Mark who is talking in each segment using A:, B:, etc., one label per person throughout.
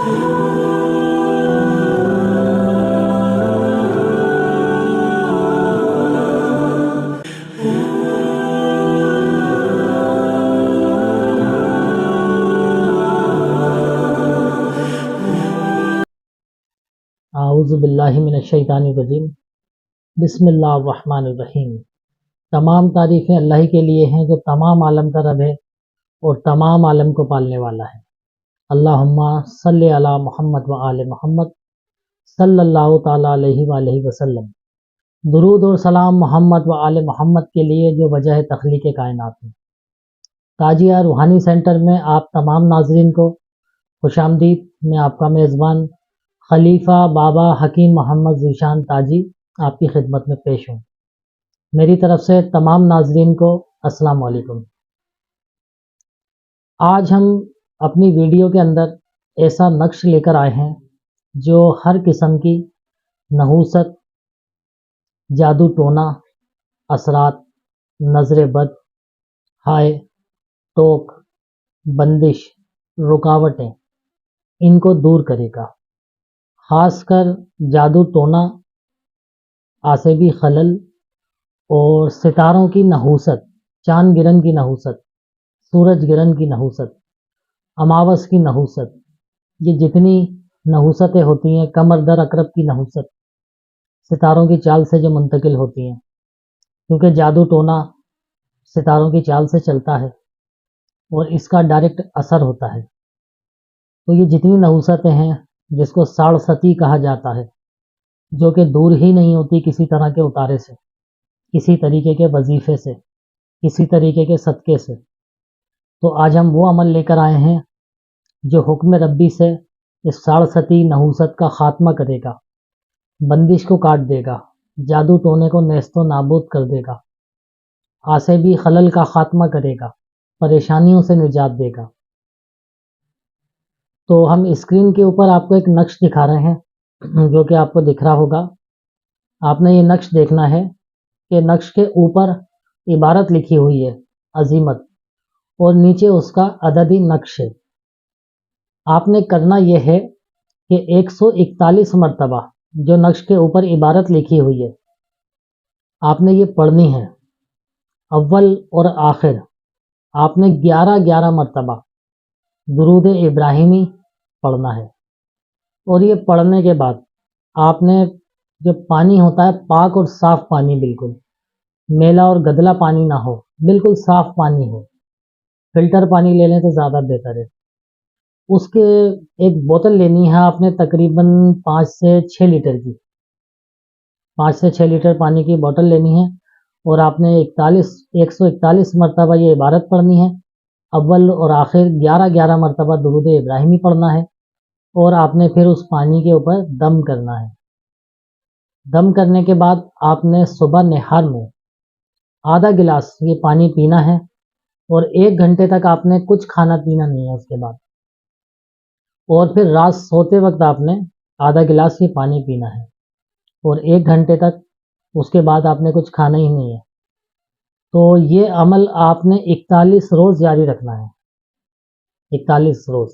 A: اعوذ باللہ من الشیطان الرجیم، بسم اللہ الرحمن الرحیم۔ تمام تعریفیں اللہ کے لیے ہیں جو تمام عالم کا رب ہے اور تمام عالم کو پالنے والا ہے۔ اللہم صلی علی محمد و آل محمد صلی اللہ تعالیٰ علیہ وآلہ وسلم۔ درود اور سلام محمد و آل محمد کے لیے جو وجہ تخلیق کائنات ہے۔ تاجیہ روحانی سینٹر میں آپ تمام ناظرین کو خوش آمدید۔ میں آپ کا میزبان خلیفہ بابا حکیم محمد ذیشان تاجی آپ کی خدمت میں پیش ہوں۔ میری طرف سے تمام ناظرین کو السلام علیکم۔ آج ہم اپنی ویڈیو کے اندر ایسا نقش لے کر آئے ہیں جو ہر قسم کی نحوست، جادو ٹونا، اثرات، نظر بد، ہائے، ٹوک، بندش، رکاوٹیں، ان کو دور کرے گا۔ خاص کر جادو ٹونا، آسیبی خلل اور ستاروں کی نحوست، چاند گرہن کی نحوست، سورج گرہن کی نحوست، اماوس کی نحوست، یہ جتنی نحوستیں ہوتی ہیں، قمر در عقرب کی نحوست، ستاروں کی چال سے جو منتقل ہوتی ہیں، کیونکہ جادو ٹونا ستاروں کی چال سے چلتا ہے اور اس کا ڈائریکٹ اثر ہوتا ہے۔ تو یہ جتنی نحوستیں ہیں، جس کو ساڑھ ستی کہا جاتا ہے، جو کہ دور ہی نہیں ہوتی کسی طرح کے اتارے سے، کسی طریقے کے وظیفے سے، کسی طریقے کے صدقے سے، تو آج ہم وہ عمل لے کر آئے ہیں جو حکم ربی سے اس ساڑھ ستی نحوست کا خاتمہ کرے گا، بندش کو کاٹ دے گا، جادو ٹونے کو نیست و نابود کر دے گا، آسیبی خلل کا خاتمہ کرے گا، پریشانیوں سے نجات دے گا۔ تو ہم اسکرین کے اوپر آپ کو ایک نقش دکھا رہے ہیں جو کہ آپ کو دکھ رہا ہوگا۔ آپ نے یہ نقش دیکھنا ہے کہ نقش کے اوپر عبارت لکھی ہوئی ہے عظیمت، اور نیچے اس کا عددی نقش ہے۔ آپ نے کرنا یہ ہے کہ 141 مرتبہ جو نقش کے اوپر عبارت لکھی ہوئی ہے آپ نے یہ پڑھنی ہے، اول اور آخر۔ آپ نے 11 مرتبہ درود ابراہیمی پڑھنا ہے، اور یہ پڑھنے کے بعد آپ نے جو پانی ہوتا ہے پاک اور صاف پانی، بالکل میلا اور گدلا پانی نہ ہو، بالکل صاف پانی ہو، فلٹر پانی لے لیں تو زیادہ بہتر ہے۔ اس کے ایک بوتل لینی ہے آپ نے، تقریباً 5 سے 6 لیٹر کی، 5 سے 6 لیٹر پانی کی بوتل لینی ہے، اور آپ نے 141 مرتبہ یہ عبارت پڑھنی ہے، اول اور آخر 11 مرتبہ درود ابراہیمی پڑھنا ہے، اور آپ نے پھر اس پانی کے اوپر دم کرنا ہے۔ دم کرنے کے بعد آپ نے صبح نہار میں آدھا گلاس یہ پانی پینا ہے، اور 1 گھنٹے تک آپ نے کچھ کھانا پینا نہیں ہے اس کے بعد، اور پھر رات سوتے وقت آپ نے آدھا گلاس یہ پانی پینا ہے، اور 1 گھنٹے تک اس کے بعد آپ نے کچھ کھانا ہی نہیں ہے۔ تو یہ عمل آپ نے 41 روز جاری رکھنا ہے، 41 روز۔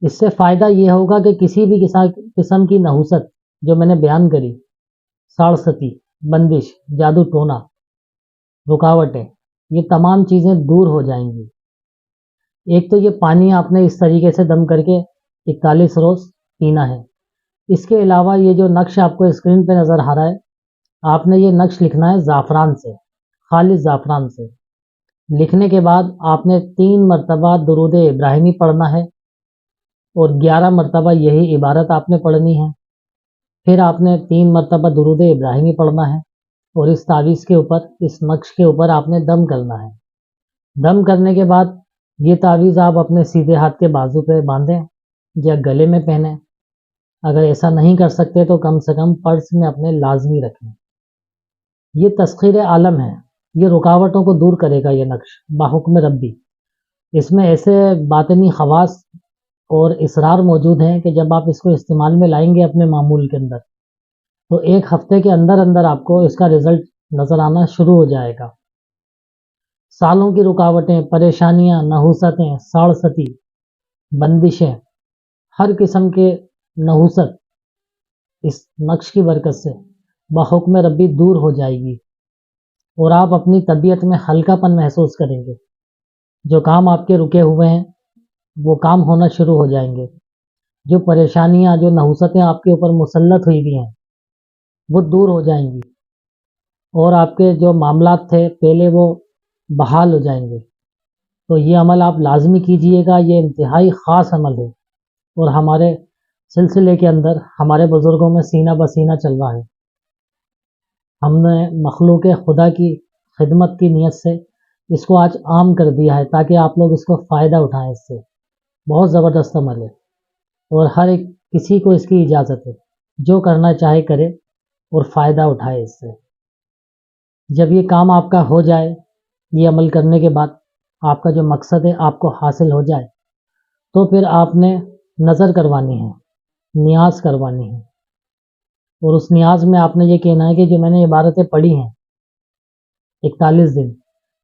A: اس سے فائدہ یہ ہوگا کہ کسی بھی قسم کی نحوست جو میں نے بیان کری، ساڑھ ستی، بندش، جادو ٹونا، رکاوٹیں، یہ تمام چیزیں دور ہو جائیں گی۔ ایک تو یہ پانی آپ نے اس طریقے سے دم کر کے 41 روز پینا ہے۔ اس کے علاوہ یہ جو نقش آپ کو اسکرین پہ نظر آ رہا ہے، آپ نے یہ نقش لکھنا ہے زعفران سے، خالص زعفران سے۔ لکھنے کے بعد آپ نے 3 مرتبہ درود ابراہیمی پڑھنا ہے، اور 11 مرتبہ یہی عبارت آپ نے پڑھنی ہے۔ پھر آپ نے 3 مرتبہ درود ابراہیمی پڑھنا ہے، اور اس تعویذ کے اوپر، اس نقش کے اوپر آپ نے دم کرنا ہے۔ دم کرنے کے بعد یہ تعویذ آپ اپنے سیدھے ہاتھ کے بازو پہ باندھیں یا گلے میں پہنیں۔ اگر ایسا نہیں کر سکتے تو کم سے کم پرس میں اپنے لازمی رکھیں۔ یہ تسخیر عالم ہے، یہ رکاوٹوں کو دور کرے گا یہ نقش بحکم ربی۔ اس میں ایسے باطنی خواص اور اسرار موجود ہیں کہ جب آپ اس کو استعمال میں لائیں گے اپنے معمول کے اندر، تو 1 ہفتے کے اندر اندر آپ کو اس کا رزلٹ نظر آنا شروع ہو جائے گا۔ سالوں کی رکاوٹیں، پریشانیاں، نحوستیں، ساڑھ ستی، بندشیں، ہر قسم کے نحوست اس نقش کی برکت سے بحکم ربی دور ہو جائے گی، اور آپ اپنی طبیعت میں ہلکا پن محسوس کریں گے۔ جو کام آپ کے رکے ہوئے ہیں وہ کام ہونا شروع ہو جائیں گے۔ جو پریشانیاں، جو نحوستیں آپ کے اوپر مسلط ہوئی بھی ہیں وہ دور ہو جائیں گی، اور آپ کے جو معاملات تھے پہلے وہ بحال ہو جائیں گے۔ تو یہ عمل آپ لازمی کیجئے گا، یہ انتہائی خاص عمل ہے، اور ہمارے سلسلے کے اندر ہمارے بزرگوں میں سینہ بسینہ چل رہا ہے۔ ہم نے مخلوق خدا کی خدمت کی نیت سے اس کو آج عام کر دیا ہے تاکہ آپ لوگ اس کو فائدہ اٹھائیں۔ اس سے بہت زبردست عمل ہے، اور ہر ایک کسی کو اس کی اجازت ہے، جو کرنا چاہے کرے اور فائدہ اٹھائے اس سے۔ جب یہ کام آپ کا ہو جائے، یہ عمل کرنے کے بعد آپ کا جو مقصد ہے آپ کو حاصل ہو جائے، تو پھر آپ نے نظر کروانی ہے، نیاز کروانی ہے، اور اس نیاز میں آپ نے یہ کہنا ہے کہ جو میں نے عبارتیں پڑھی ہیں 41 دن،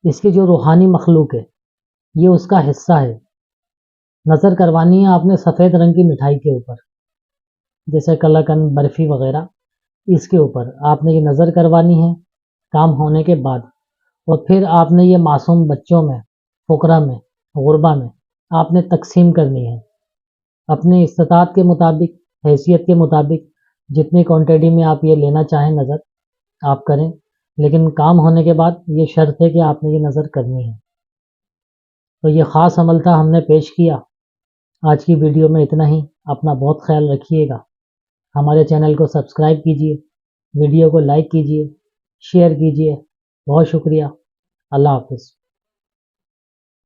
A: اس کی جو روحانی مخلوق ہے یہ اس کا حصہ ہے۔ نظر کروانی ہے آپ نے سفید رنگ کی مٹھائی کے اوپر، جیسے قلاقند، برفی وغیرہ، اس کے اوپر آپ نے یہ نظر کروانی ہے کام ہونے کے بعد، اور پھر آپ نے یہ معصوم بچوں میں، فقراء میں، غربا میں آپ نے تقسیم کرنی ہے۔ اپنے استطاعت کے مطابق، حیثیت کے مطابق، جتنی کوانٹٹی میں آپ یہ لینا چاہیں نظر آپ کریں، لیکن کام ہونے کے بعد یہ شرط ہے کہ آپ نے یہ نظر کرنی ہے۔ تو یہ خاص عمل تھا، ہم نے پیش کیا۔ آج کی ویڈیو میں اتنا ہی۔ اپنا بہت خیال رکھیے گا۔ ہمارے چینل کو سبسکرائب کیجئے، ویڈیو کو لائک کیجئے، شیئر کیجئے۔ بہت شکریہ۔ اللہ حافظ۔